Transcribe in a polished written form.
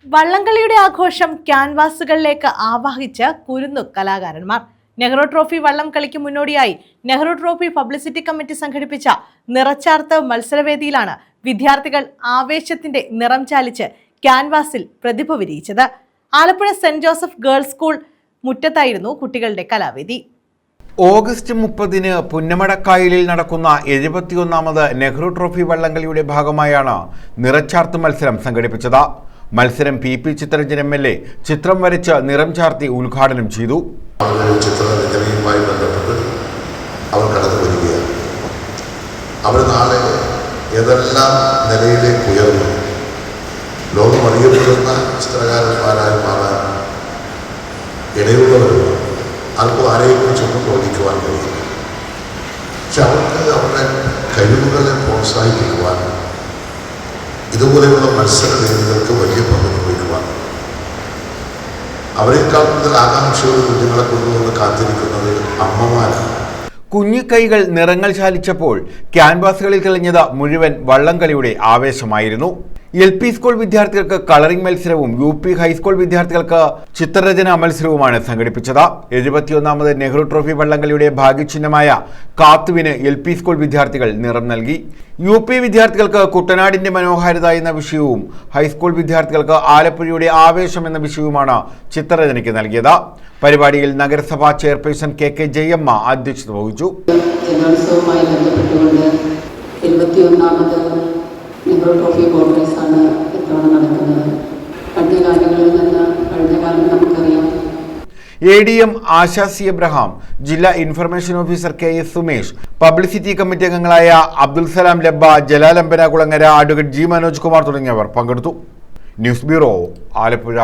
വള്ളംകളിയുടെ ആഘോഷം ക്യാൻവാസുകളിലേക്ക് ആവാഹിച്ച് കുരുന്നു കലാകാരന്മാർ. നെഹ്റു ട്രോഫി വള്ളം കളിക്ക് മുന്നോടിയായി നെഹ്റു ട്രോഫി പബ്ലിസിറ്റി കമ്മിറ്റി സംഘടിപ്പിച്ച നിറച്ചാർത്ത് മത്സരവേദിയിലാണ് വിദ്യാർത്ഥികൾ ആവേശത്തിന്റെ നിറം ചാലിച്ച് ക്യാൻവാസിൽ പ്രതിഭ വിരിയിച്ചത്. Alappuzha saint Joseph girls school മുറ്റത്തായിരുന്നു കുട്ടികളുടെ കലാവേദി. ഓഗസ്റ്റ് 30-ന് പുന്നമടക്കായലിൽ നടക്കുന്ന 71ാമത് നെഹ്റു ട്രോഫി വള്ളംകളിയുടെ ഭാഗമായാണ് നിറച്ചാർത്ത് മത്സരം സംഘടിപ്പിച്ചത്. മത്സരം പി ചിത്രരഞ്ജൻ MLA ചിത്രം വരച്ച് നിറം ചാർത്തി ഉദ്ഘാടനം ചെയ്തു. ചിത്രരചനയുമായി ബന്ധപ്പെട്ട് അവർ കടന്നു വരികയാണ്. അവർ നാളെ ഏതെല്ലാം നിലയിലേക്ക് ഉയർന്നു ലോകം അറിയപ്പെടുന്ന ചിത്രകാരന്മാരായി മാറാൻ ഇടയുള്ളവരുമാണ്. ആർക്കും ആരെയെക്കുറിച്ചൊന്നും തോന്നിക്കുവാൻ കഴിയില്ല. പക്ഷെ അവർക്ക് അവരുടെ കഴിവുകളെ പ്രോത്സാഹിപ്പിക്കുവാൻ ഇതുപോലെയുള്ള മത്സരവേദികൾക്ക് വലിയ പങ്ക് നിർവഹിക്കുവാൻ അവരെക്കാൾ കൂടുതൽ ആകാംക്ഷയോട് കുഞ്ഞുങ്ങളെ കൊണ്ടുവന്ന് കാത്തിരിക്കുന്നത് അമ്മമാരാണ്. കുഞ്ഞിക്കൈകൾ നിറങ്ങൾ ചാലിച്ചപ്പോൾ ക്യാൻവാസുകളിൽ തെളിഞ്ഞത് മുഴുവൻ വള്ളംകളിയുടെ ആവേശമായിരുന്നു. LP സ്കൂൾ വിദ്യാർത്ഥികൾക്ക് കളറിംഗ് മത്സരവും UP ഹൈസ്കൂൾ വിദ്യാർത്ഥികൾക്ക് ചിത്രരചനാ മത്സരവുമാണ് സംഘടിപ്പിച്ചത്. 71ാമത് നെഹ്റു ട്രോഫി വള്ളംകളിയുടെ ഭാഗ്യചിഹ്നമായ കാത്തുവിന് LP സ്കൂൾ വിദ്യാർത്ഥികൾ നിറം നൽകി. UP വിദ്യാർത്ഥികൾക്ക് കുട്ടനാടിന്റെ മനോഹാരിത എന്ന വിഷയവും ഹൈസ്കൂൾ വിദ്യാർത്ഥികൾക്ക് ആലപ്പുഴയുടെ ആവേശം എന്ന വിഷയവുമാണ് ചിത്രരചനയ്ക്ക് നൽകിയത്. പരിപാടിയിൽ നഗരസഭാ ചെയർപേഴ്സൺ KK ജയമ്മ അധ്യക്ഷത വഹിച്ചു. നെഹ്റു ട്രോഫി ബോട്ടേഴ്സാണ് ഇത്തവണ നടക്കുന്നത്. കഴിഞ്ഞ കാലങ്ങളിൽ നിന്ന് കഴിഞ്ഞ കാലം നമുക്കറിയാം. ADM ASHA C. എബ്രഹാം, ജില്ലാ information officer KS Sumesh, publicity committee അംഗങ്ങളായ അബ്ദുൽ സലാം ലബ്ബ, ജലാലംബന കുളങ്ങര, അഡ്വക്കേറ്റ് G. മനോജ് കുമാർ തുടങ്ങിയവർ പങ്കെടുത്തു. News bureau, Alappuzha.